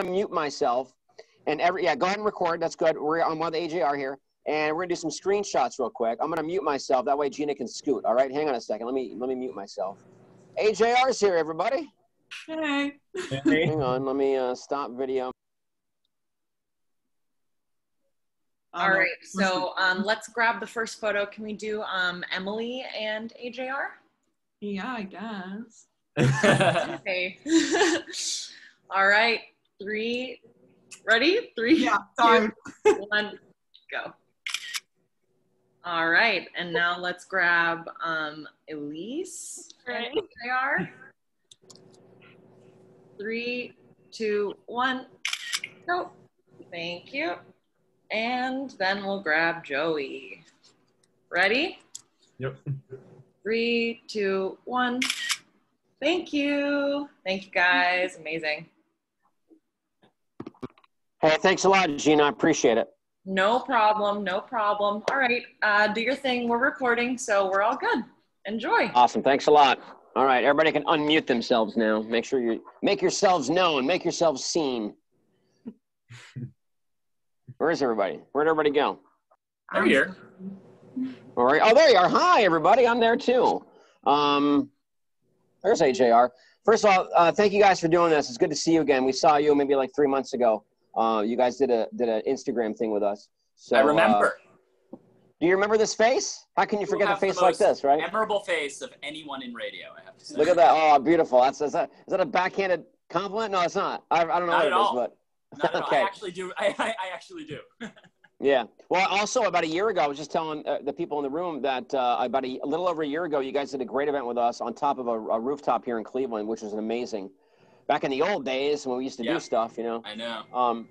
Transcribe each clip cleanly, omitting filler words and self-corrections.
to mute myself. And go ahead and record. That's good. We're on one of the AJR here. And we're going to do some screenshots real quick. I'm going to mute myself. That way Gina can scoot. All right? Hang on a second. Let me mute myself. AJR's here, everybody. Hey. Hang on. Let me stop video. All right. So let's grab the first photo. Can we do Emily and AJR? Yeah, I guess. Okay. All right. Ready? 3, Yeah, sorry. 2, 1, go. All right. And now let's grab Elise and AJR. 3, 2, 1, go. Thank you. And then we'll grab Joey. Ready? Yep. 3, 2, 1. Thank you. Thank you, guys. Amazing. Hey, thanks a lot, Gina. I appreciate it. No problem. No problem. All right. Do your thing. We're recording, so we're all good. Enjoy. Awesome. Thanks a lot. All right. Everybody can unmute themselves now. Make sure you make yourselves known. Make yourselves seen. Where is everybody? Where'd everybody go? I'm here. All right. Oh, there you are. Hi, everybody. I'm there too. There's AJR. First of all, thank you guys for doing this. It's good to see you again. We saw you maybe like 3 months ago. You guys did an Instagram thing with us. So, I remember. Do you remember this face? How can you forget a face like this, right? Memorable face of anyone in radio, I have to say. Look at that. Oh, beautiful. Is that a backhanded compliment? No, it's not. I don't know Not what at it is, all. but Not at okay. all. I actually do. I actually do. Yeah. Well, also about a year ago, I was just telling the people in the room that about a little over a year ago, you guys did a great event with us on top of a rooftop here in Cleveland, which was amazing. Back in the old days when we used to do stuff, you know. I know.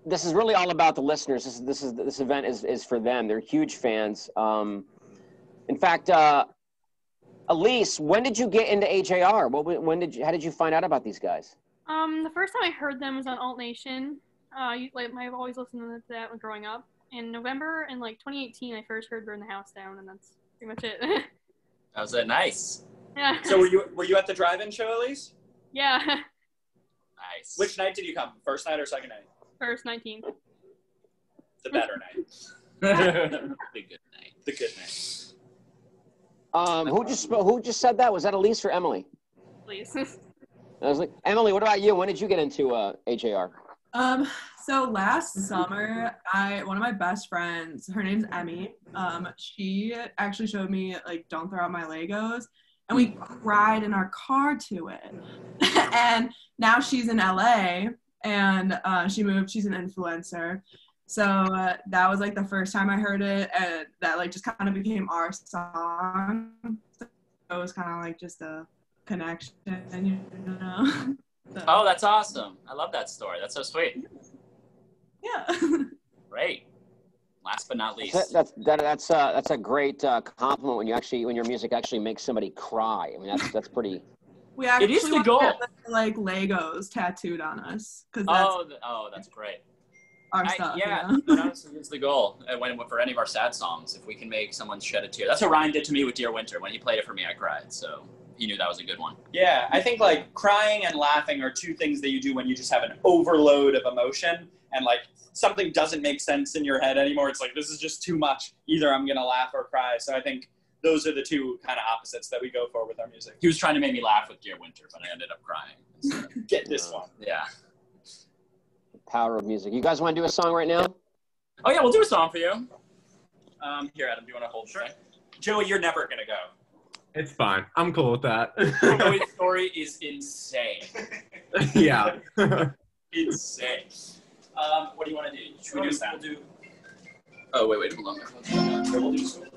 This is really all about the listeners. This event is for them. They're huge fans. In fact, Elise, when did you get into AJR? How did you find out about these guys? The first time I heard them was on Alt Nation. I've always listened to that when growing up. In November in 2018, I first heard Burn the House Down, and that's pretty much it. That was nice. Yeah. So were you at the drive-in show, Elise? Yeah. Nice. Which night did you come? First night or second night? First 19. The better night. The good night. The good night. Who just said that? Was that Elise or Emily? Please. I was like, Emily, what about you? When did you get into AJR? So last summer, one of my best friends, her name's Emmy, she actually showed me Don't Throw Out My Legos, and we cried in our car to it. And now she's in LA, and she moved. She's an influencer. So that was the first time I heard it, and that just kind of became our song. So it was kind of just a connection, you know. So. Oh, that's awesome. I love that story. That's so sweet. Yeah. Great. Last but not least. That's a great compliment when your music actually makes somebody cry. I mean, that's pretty. We actually it is the goal. Get, Legos tattooed on us because that's great. Our stuff. Yeah, You know? that honestly is the goal. For any of our sad songs, if we can make someone shed a tear, that's what Ryan did to me with Dear Winter. When he played it for me, I cried. So he knew that was a good one. Yeah, I think crying and laughing are two things that you do when you just have an overload of emotion and something doesn't make sense in your head anymore. It's this is just too much. Either I'm gonna laugh or cry. So I think those are the two kind of opposites that we go for with our music. He was trying to make me laugh with Dear Winter, but I ended up crying. So. Get this one. Yeah. The power of music. You guys want to do a song right now? Oh yeah, we'll do a song for you. Here, Adam, do you want to hold? Sure. Joey, you're never gonna go. It's fine. I'm cool with that. Joey's story is insane. Yeah. Insane. What do you want to do? Should we do that? We'll do... Oh, wait, hold on. We'll do sober.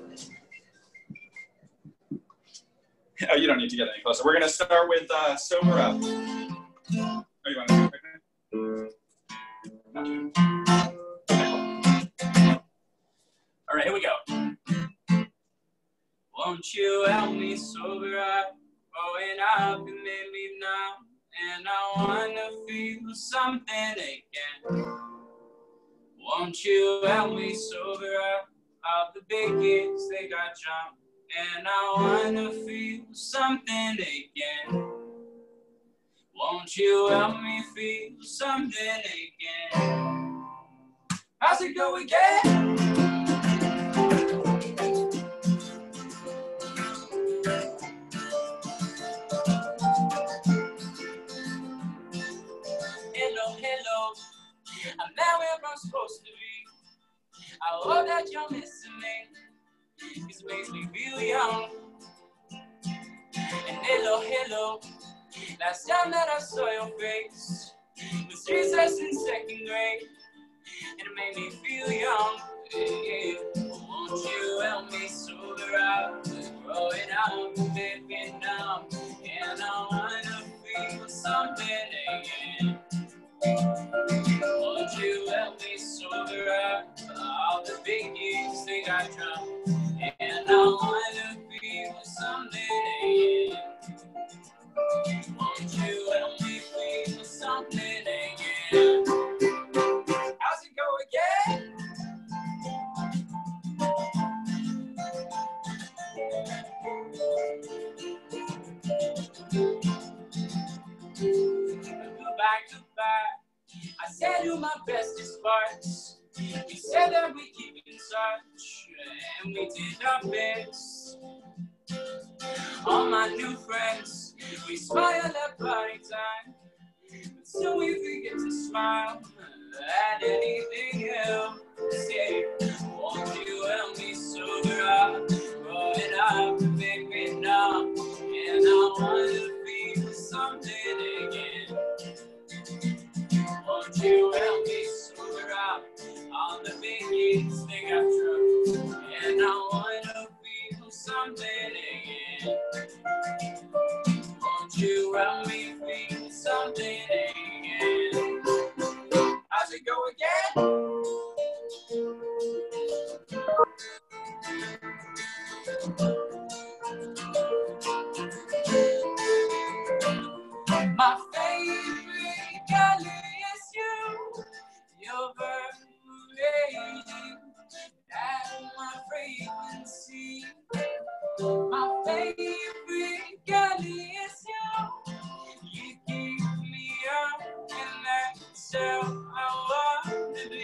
Oh, you don't need to get any closer. We're going to start with Sober Up. Oh, you want to do it quickly? All right, here we go. Won't you help me sober up? Growing up, you made me numb, and I wanna feel something again. Won't you help me sober up? All the big kids, they got jumped, and I wanna feel something again. Won't you help me feel something again? How's it go again? Hello, hello, I'm not where I'm supposed to be. I hope that you're missing me. It makes me feel young. And hello, hello, last time that I saw your face was recess in second grade, and it made me feel young. Yeah. Won't you help me sober up? Growing up, baby, now, and I wanna feel something again. Won't you help me sober up? All the biggies they got drunk, and I wanna feel something again. Won't you help me feel something again? How's it go again? Goodbye, goodbye. I said you my bestest parts. You said that we keep in touch, and we did our best. All my new friends, we smile at party time, but soon we forget to smile at anything else. Yeah. Won't you help me sober up? Growing up, baby, now, and I wanna feel something again. Won't you help me sober up? All the biggies they got drunk, and I wanna feel something again. Won't you help me feel something again? How's it go again? My favorite color is you. You're vibrating at my frequency. My favorite color is you. You keep me up, and that's how I want to be.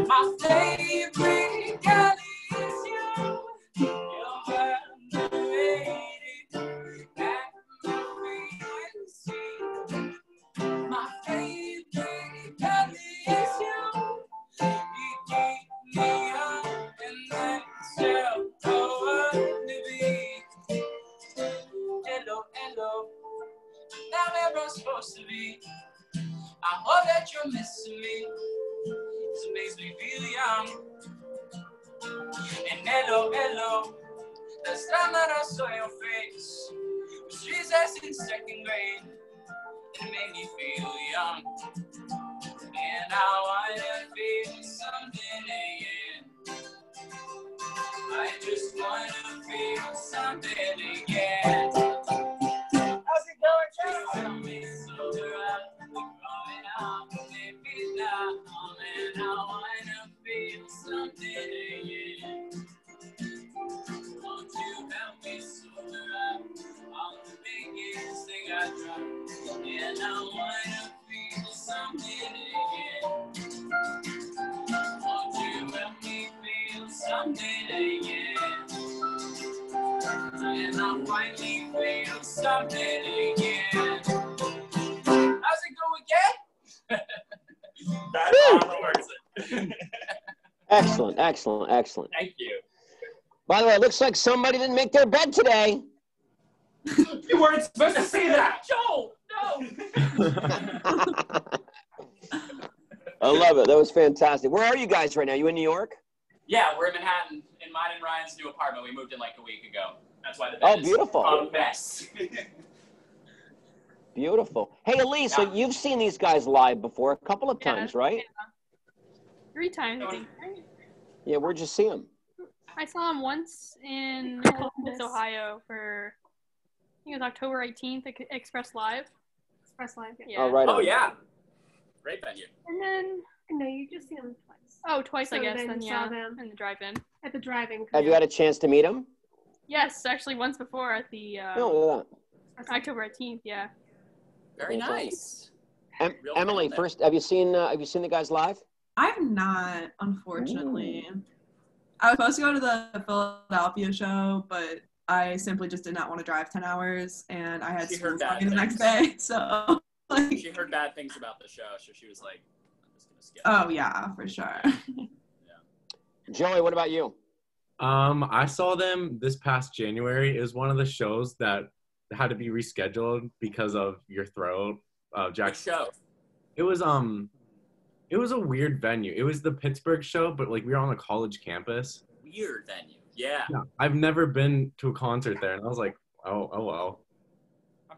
My favorite color is you. You're vibrating at my frequency. My favorite color is you. You keep me up, and that's how I want to be. Hello, hello, not where I'm supposed to be. I hope that you're missing me. It makes me feel young. And hello, hello, last time that I saw your face was recess in second grade. It made me feel young. And I wanna feel something again. I just wanna feel something again. How's it going, Tell me sober up, growing up, maybe now, and I wanna feel something again. Won't you help me sober up? All the biggest thing I drunk, and I wanna feel something again. Won't you help me feel something again? And I finally feel something again. How's it go again? That's all the words. Excellent, excellent, excellent. Thank you. By the way, it looks like somebody didn't make their bed today. You weren't supposed to say that. Joel, no. I love it. That was fantastic. Where are you guys right now? You in New York? Yeah, we're in Manhattan, in mine and Ryan's new apartment. We moved in like a week ago. That's why the Oh, bed beautiful. is a mess. Beautiful. Hey, Elise, so Yeah. you've seen these guys live before a couple of times, right? Yeah. 3 times, I think. Right? Yeah, where'd you see them? I saw him once in Columbus, Ohio for, I think it was October 18th at Express Live. Express Live. Yeah. Yeah. Oh, right Oh, on. yeah. Great venue. And then, No, you just see them twice. oh, twice, So I guess, then then, you yeah, saw them. in the drive-in. At the drive-in. Have you had a chance to meet them? Yes, actually once before at the No, look at that. October 18th, yeah. Very nice. Real Emily, fan there. first, have you seen the guys live? I've not, unfortunately. I was supposed to go to the Philadelphia show, but I simply just did not want to drive 10 hours, and I had She school heard bad starting the next things. day, so like, She heard bad things about the show, so she was like, I'm just gonna skip. oh yeah, for sure. Joey, what about you? I saw them this past January. It was one of the shows that had to be rescheduled because of your throat. Jack. Good show. It was a weird venue. It was the Pittsburgh show, but like we were on a college campus. Weird venue. Yeah. I've never been to a concert there, and I was like, oh well.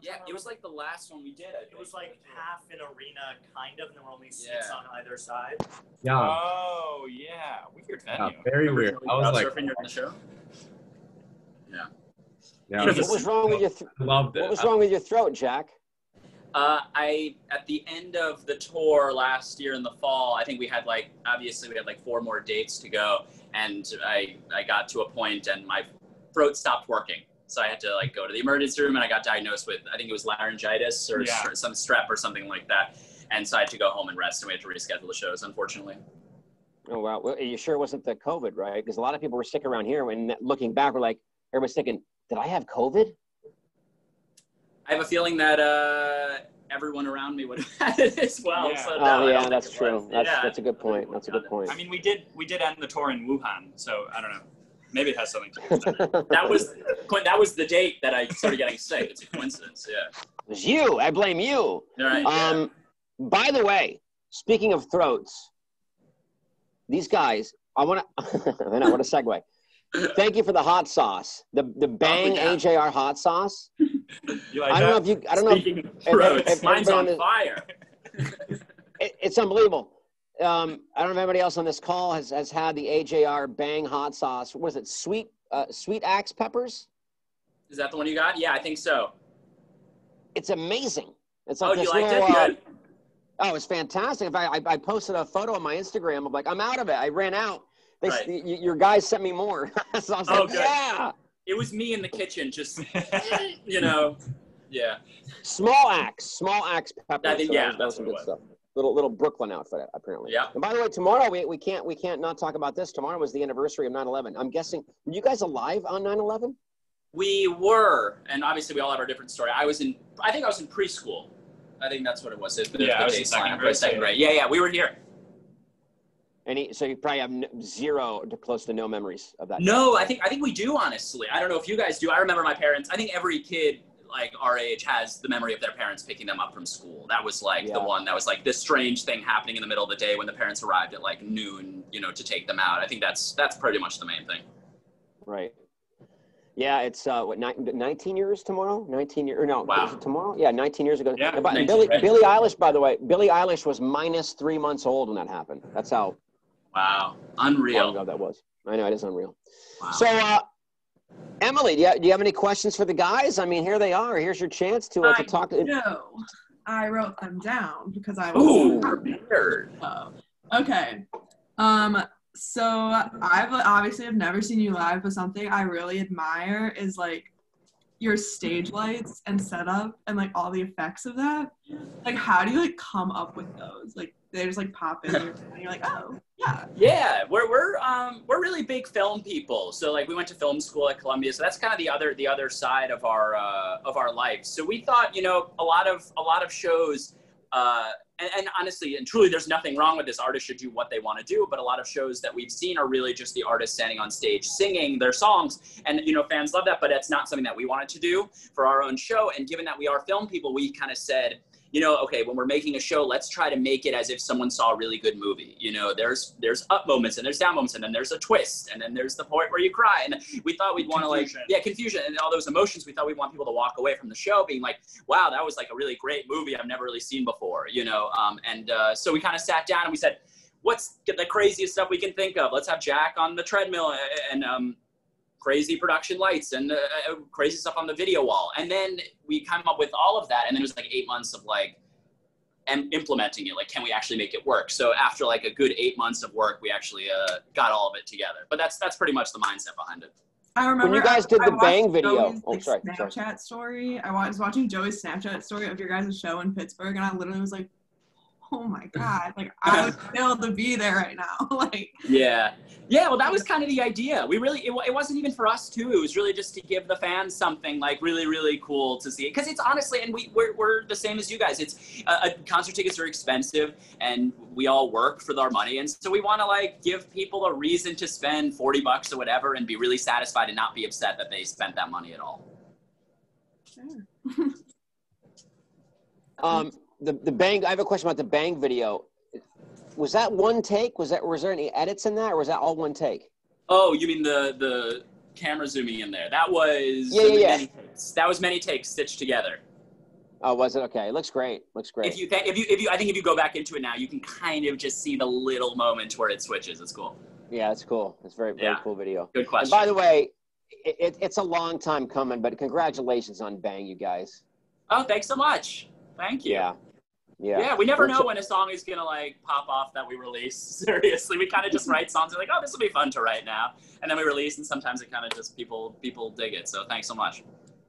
Yeah, it was like the last one we did. It was like half an arena, kind of, and there were only seats on either side. Yeah. Oh, yeah. Weird venue. Yeah, very weird. I was like, surfing during the show. Yeah. yeah, What was wrong with your loved it. What was wrong with your throat, Jack? At the end of the tour last year in the fall, I think we had obviously 4 more dates to go, and I got to a point and my throat stopped working. So I had to go to the emergency room, and I got diagnosed with, I think it was laryngitis or some strep or something like that. And so I had to go home and rest, and we had to reschedule the shows, unfortunately. Oh, wow. Well, you sure it wasn't the COVID, right? Because a lot of people were sick around here, and looking back, we're like, everybody's thinking, did I have COVID? I have a feeling that everyone around me would have had it as well. Yeah. So no, I don't think that's it true. was. That's a good point. That's a good point. I mean, we did end the tour in Wuhan, so I don't know. Maybe it has something to do with it. That was the date that I started getting sick. It's a coincidence, yeah. It was you. I blame you. All right, By the way, speaking of throats, these guys, I know what a segue. Thank you for the hot sauce. The Bang AJR hot sauce. You like I don't know Speaking of throats, mine's on fire. It's unbelievable. I don't know if anybody else on this call has had the AJR Bang hot sauce. Was it sweet axe peppers? Is that the one you got? Yeah, I think so. It's amazing. It's like you liked it? Good. Oh, it's fantastic. I posted a photo on my Instagram of I'm out of it. I ran out. Your guys sent me more. So I was like, good. yeah. It was me in the kitchen, just, yeah. Small axe peppers. I think, that was that's some what good it stuff. Little Brooklyn outfit, apparently. Yeah. And by the way, tomorrow we can't not talk about this. Tomorrow was the anniversary of 9/11. I'm guessing, were you guys alive on 9/11? We were, and obviously we all have our different story. I think I was in preschool. I think that's what it was. I was in second grade. Yeah, we were here. So you probably have zero to close to no memories of that. No, I think we do, honestly. I don't know if you guys do. I remember my parents. I think every kid our age has the memory of their parents picking them up from school. That was the one that was this strange thing happening in the middle of the day when the parents arrived at noon, to take them out. I think that's pretty much the main thing. Right. Yeah, it's 19 years tomorrow? 19 years, no, wow. Is it tomorrow? Yeah, 19 years ago. Yeah, Billie Eilish, by the way, Billie Eilish was minus 3 months old when that happened. That's how wow, unreal. long ago that was. I know, it is unreal. Wow. So, Emily, do you have any questions for the guys? I mean, here they are. Here's your chance to talk. No, I wrote them down because I was prepared. Okay. So I've obviously have never seen you live, but something I really admire is your stage lights and setup and all the effects of that. How do you come up with those? They just pop in and you're like, oh yeah. Yeah, we're really big film people. So we went to film school at Columbia, so that's kind of the other side of our life. So we thought, a lot of shows. And honestly and truly, there's nothing wrong with this. Artists should do what they want to do, but a lot of shows that we've seen are really just the artists standing on stage singing their songs, and fans love that, but it's not something that we wanted to do for our own show. And given that we are film people, we kind of said, okay, when we're making a show, let's try to make it as if someone saw a really good movie. There's up moments and there's down moments, and then there's a twist, and then there's the point where you cry. And we thought we'd want to confusion and all those emotions. We thought we'd want people to walk away from the show being wow, that was a really great movie I've never really seen before, so we kind of sat down and we said, what's the craziest stuff we can think of? Let's have Jack on the treadmill and crazy production lights and crazy stuff on the video wall. And then we come up with all of that. And then it was 8 months of implementing it. Can we actually make it work? So after a good 8 months of work, we actually got all of it together. But that's pretty much the mindset behind it. I remember when you guys did the watched Bang video. Joey's, Oh, sorry. Snapchat story. I was watching Joey's Snapchat story of your guys' show in Pittsburgh, and I literally was like, oh my God, like I would kill to be there right now. Like, yeah. Well, that was kind of the idea. We really, it wasn't even for us too. It was really just to give the fans something like really, really cool to see. Because it's honestly, and we're the same as you guys. It's concert tickets are expensive, and we all work for our money, and so we want to like give people a reason to spend $40 or whatever, and be really satisfied and not be upset that they spent that money at all. sure. The Bang. I have a question about the Bang video. Was that one take? Was there any edits in that, or was that all one take? Oh, you mean the camera zooming in there? That was many takes. That was many takes stitched together. Oh, was it? Okay. It looks great. Looks great. I think if you go back into it now, you can kind of just see the little moment where it switches. It's cool. Yeah, it's cool. It's very cool video. Good question. And by the way, it's a long time coming, but congratulations on Bang, you guys. Oh, thanks so much. Thank you. Yeah. We never know when a song is gonna like pop off that we release. Seriously, we kind of just write songs. We're like, oh, this will be fun to write now, and then we release, and sometimes it kind of just people dig it. So thanks so much.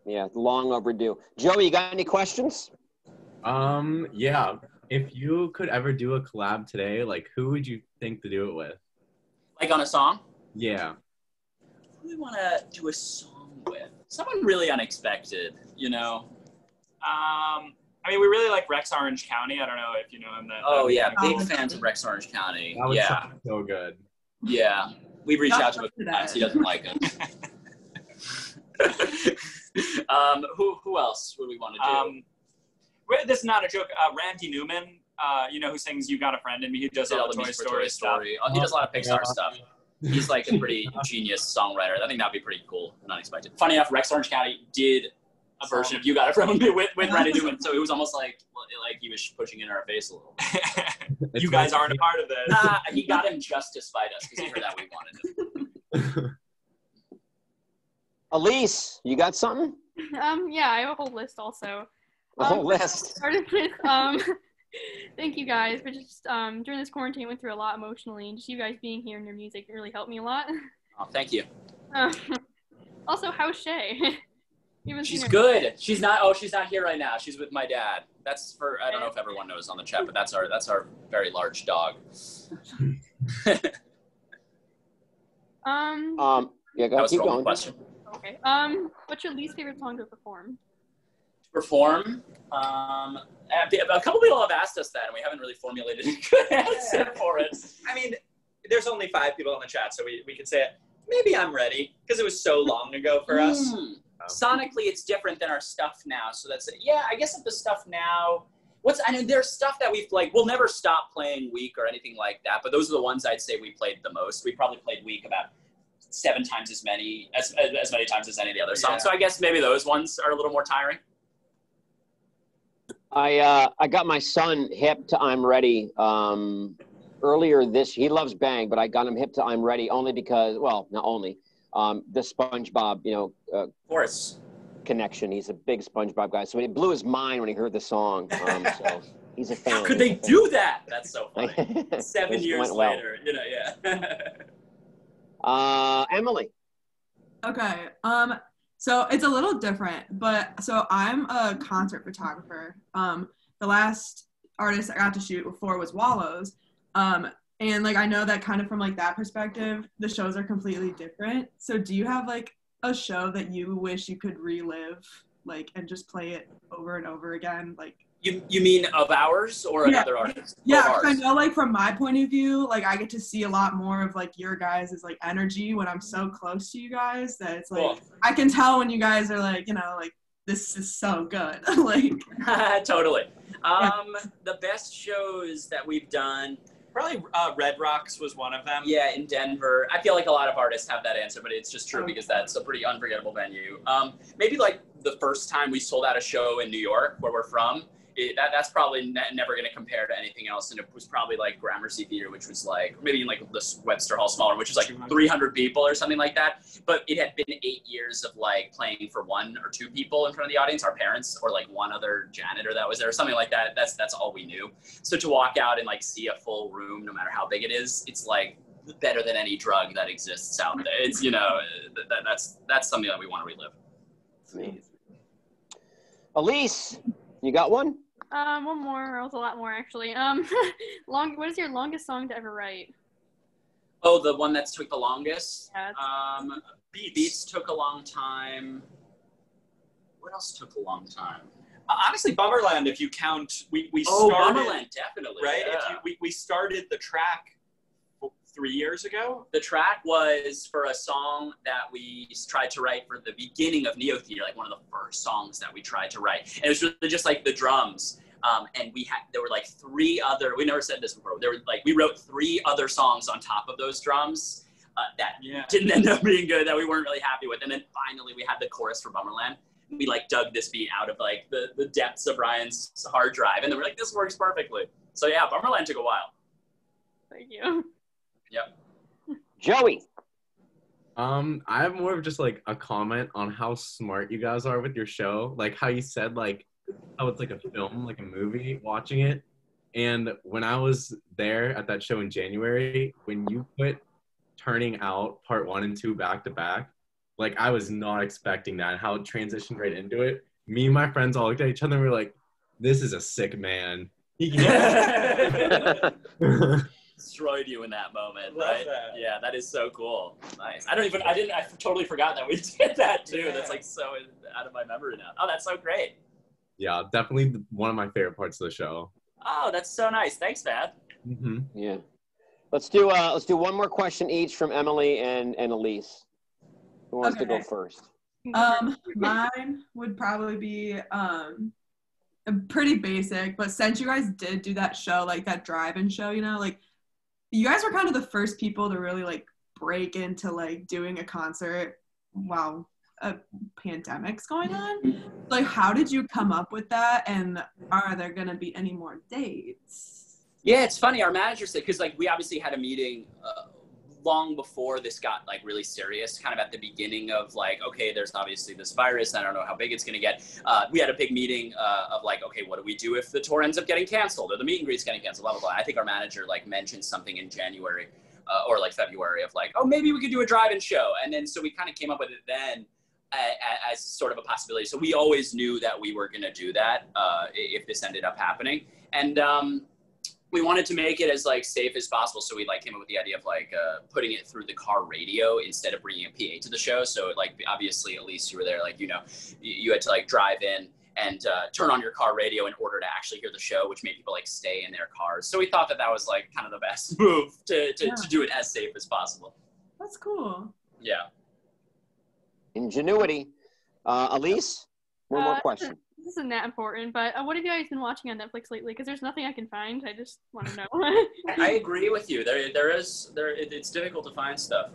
Yeah, long overdue. Joey, you got any questions? Yeah. If you could ever do a collab today, like who would you think to do it with? Like on a song? Yeah. Who do we want to do a song with? Someone really unexpected, you know. I mean, we really like Rex Orange County. I don't know if you know him. Oh yeah, big fans of Rex Orange County. That would sound so good. Yeah, we've reached out to him times. He doesn't like us. Who else would we want to do? This is not a joke. Randy Newman, you know, who sings "You Got a Friend in Me," who does all the Toy Story stuff. Oh, he does a lot of Pixar stuff. He's like a pretty genius songwriter. I think that'd be pretty cool and unexpected. Funny enough, Rex Orange County did a version of "You Got It From Me" with Randy Newman, so it was almost like he was pushing in our face a little. You guys aren't a part of this. He got him just to spite us because he heard that we wanted him. Elise, you got something? Yeah, I have a whole list also. A whole list. Started with thank you guys for just during this quarantine, I went through a lot emotionally, and just you guys being here and your music really helped me a lot. Oh, thank you. Also, how's Shay? She's good. She's not here right now. She's with my dad. That's for, I don't know if everyone knows on the chat, but that's our very large dog. Yeah, go keep going. Question. Okay. What's your least favorite song to perform? A couple people have asked us that, and we haven't really formulated a good answer for it. I mean, there's only 5 people in the chat, so we could say it. Maybe I'm Ready, because it was so long ago for us. Sonically, it's different than our stuff now, so that's it. Yeah, I guess if the stuff now, I know there's stuff that we'll never stop playing Week or anything like that, but those are the ones I'd say we played the most. We probably played Week about 7 times as many times as any of the other songs. Yeah. So I guess maybe those ones are a little more tiring. I got my son hip to I'm Ready earlier this. He loves Bang, but I got him hip to I'm Ready only because, well, not only the SpongeBob, of course, connection. He's a big SpongeBob guy, so it blew his mind when he heard the song. So he's a fan. How could they do that? That's so funny. 7 years later, Emily. Okay. So it's a little different, but so I'm a concert photographer. The last artist I got to shoot before was Wallows. And like, I know that kind of from like that perspective, the shows are completely different. So do you have like a show that you wish you could relive, like, and just play it over and over again? Like, you mean of ours or another artist? Yeah, I know, like, from my point of view, like, I get to see a lot more of, like, your guys' like, energy when I'm so close to you guys that it's, like, cool. I can tell when you guys are, like, like, this is so good. Like, totally. The best shows that we've done, probably Red Rocks was one of them. Yeah, in Denver. I feel like a lot of artists have that answer, but it's just true because that's a pretty unforgettable venue. Maybe, like, the first time we sold out a show in New York, where we're from, that's probably never going to compare to anything else, and it was probably like Gramercy Theater, which was like, maybe in like the Webster Hall smaller, which was like 300 people or something like that, but it had been 8 years of like playing for 1 or 2 people in front of the audience, our parents, or like one other janitor that was there or something like that. That's all we knew. So to walk out and like see a full room, no matter how big it is, it's like better than any drug that exists out there. It's, you know, that's something that we want to relive. Yeah. Elise, you got one? One more. It was a lot more actually. What is your longest song to ever write? Oh, the one that took the longest? Yeah, Beats took a long time. What else took a long time? Honestly, Bummerland, if you count, we Oh, started, Bummerland, definitely. right? Yeah. We started the track 3 years ago. The track was for a song that we tried to write for the beginning of Neo Theater, like one of the first songs that we tried to write. And it was really just like the drums. And there were like 3 other, we never said this before, we wrote 3 other songs on top of those drums that didn't end up being good, that we weren't really happy with. And then finally we had the chorus for Bummerland. We like dug this beat out of like the depths of Brian's hard drive. And then we're like, this works perfectly. So yeah, Bummerland took a while. Thank you. Yep. Joey. I have more of just like a comment on how smart you guys are with your show. Like how you said like how it's like a film, like a movie, watching it. And when I was there at that show in January, when you put Turning Out Part 1 and 2 back to back, like I was not expecting that, how it transitioned right into it. Me and my friends all looked at each other and we were like, this is a sick man. He can Destroyed you in that moment, Love right? that. Yeah, that is so cool. Nice. I totally forgot that we did that too. Yeah. That's like so out of my memory now. Oh, that's so great. Yeah, definitely one of my favorite parts of the show. Oh, that's so nice. Thanks, Dad. Mm-hmm. Yeah. Let's do one more question each from Emily and Elise. Who wants to go first? Mine would probably be pretty basic, but since you guys did do that show, like that drive-in show, you know, like you guys were kind of the first people to really like break into like doing a concert while a pandemic's going on. Like, how did you come up with that? And are there gonna be any more dates? Yeah, it's funny. Our manager said, because like we obviously had a meeting long before this got like really serious, kind of at the beginning of like, okay, there's obviously this virus. I don't know how big it's going to get. We had a big meeting of like, okay, what do we do if the tour ends up getting canceled or the meet and greet's getting canceled, blah, blah, blah. I think our manager like mentioned something in January or like February of like, oh, maybe we could do a drive-in show. And then so we kind of came up with it then as sort of a possibility. So we always knew that we were going to do that if this ended up happening. And we wanted to make it as like safe as possible. So we like came up with the idea of like putting it through the car radio instead of bringing a PA to the show. So like, obviously, Elise, you were there, like, you know, you had to like drive in and turn on your car radio in order to actually hear the show, which made people like stay in their cars. So we thought that was like kind of the best move to do it as safe as possible. That's cool. Yeah. Ingenuity. Elise, one more question. This isn't that important, but what have you guys been watching on Netflix lately? Because there's nothing I can find. I just want to know. I agree with you. It's difficult to find stuff.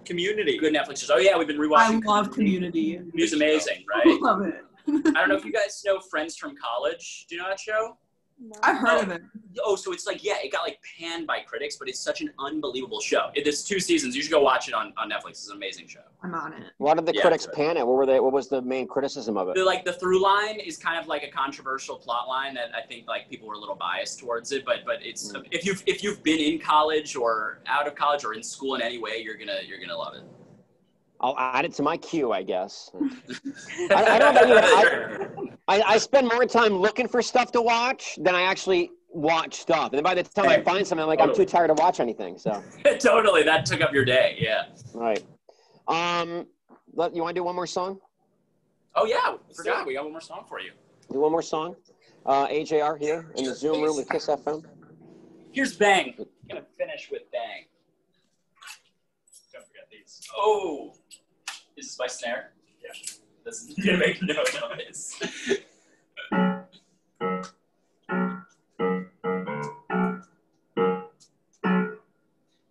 Community. Good Netflix shows. Oh yeah, we've been rewatching. I love Community. It's amazing, right? I love it. I don't know if you guys know Friends from College. Do you know that show? No. I've heard of it. Oh, so it's like, yeah, it got like panned by critics, but it's such an unbelievable show. There's 2 seasons. You should go watch it on Netflix. It's an amazing show. I'm on it. Why did the critics pan it? What was the main criticism of it? The through line is kind of like a controversial plot line that I think like people were a little biased towards it, but it's if you've been in college or out of college or in school in any way, you're gonna love it. I'll add it to my queue, I guess. I don't know. I spend more time looking for stuff to watch than I actually watch stuff. And then by the time I find something, I'm like, I'm too tired to watch anything. So Totally, that took up your day. Yeah. Right. You want to do one more song? Oh yeah, forgot. We got one more song for you. Do one more song. AJR here in the Zoom room with KissFM. Here's Bang. I'm gonna finish with Bang. Don't forget these. Oh, is this my snare? Yeah. This is gonna make no noise.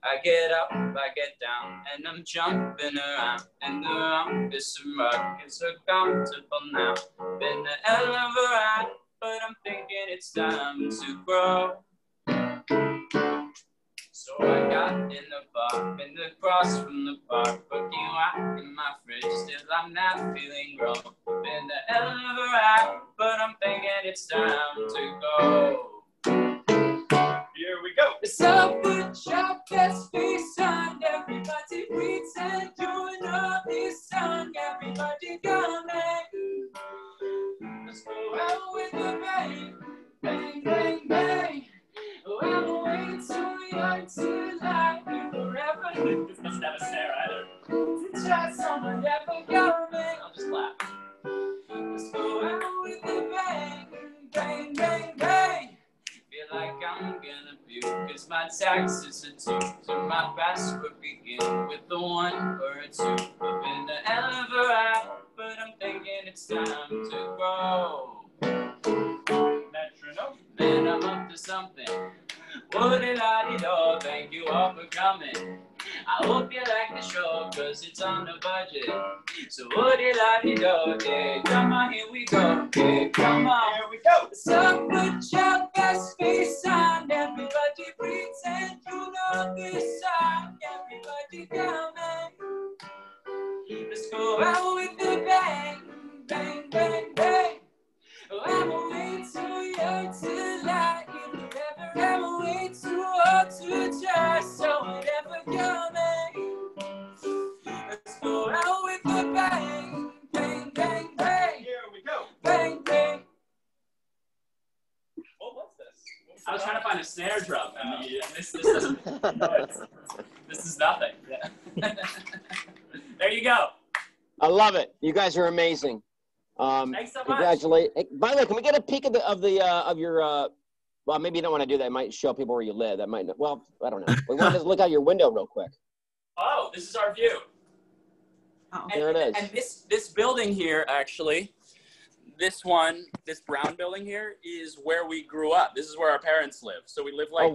I get up, I get down, and I'm jumping around, and around this rug is so comfortable now. Been a hell of a ride, but I'm thinking it's time to grow. So I got in the bar, been across from the park, looking right in my fridge, still I'm not feeling grown. Been a hell of a ride, but I'm thinking it's time to go. Here we go. So put your best feet is my taxes a two to my password begin with the 1 or a 2. I've been a hell of a ride, but I'm thinking it's time to grow. Metronome, man, I'm up to something. Woody-la-dee-do, thank you all for coming. I hope you like the show, cause it's on the budget. So woody-la-dee-do, yeah, come on, here we go. Yeah, come on, here we go. So put your best face on, everybody pretend you know this song. Everybody come in. Let's go out with the bang, bang, bang, bang. Oh, I'm way too young to lie. If ever I'm way too old to try. So whatever coming, let's go out with the bang, bang, bang, bang. Here we go. Bang, bang. What was this? I was trying to find a snare drum. This doesn't. This is nothing. Yeah. There you go. I love it. You guys are amazing. Thanks so much. Congratulate. Hey, by the way, can we get a peek of your well, maybe you don't want to do that. It might show people where you live. That might not, well, I don't know. We want to look out your window real quick. Oh, this is our view. Oh. There it is. And this building here, actually, this brown building here is where we grew up. This is where our parents live. So we live like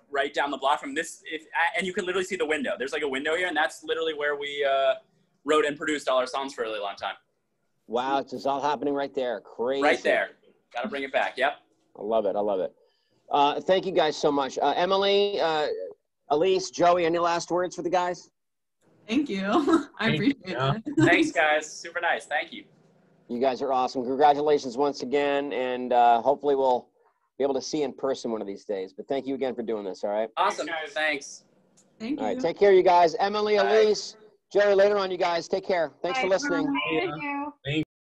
right down the block from this. And you can literally see the window. There's like a window here, and that's literally where we wrote and produced all our songs for a really long time. Wow, it's just all happening right there. Crazy. Right there. Got to bring it back. Yep. I love it. I love it. Thank you guys so much. Emily, Elise, Joey, any last words for the guys? Thank you. I appreciate it. Thanks, guys. Super nice. Thank you. You guys are awesome. Congratulations once again, and hopefully we'll be able to see you in person one of these days. But thank you again for doing this, all right? Awesome. Thanks. Thank you. All right, take care, you guys. Emily, Elise, Jerry, later on, you guys. Take care. Thanks for listening. Thank you.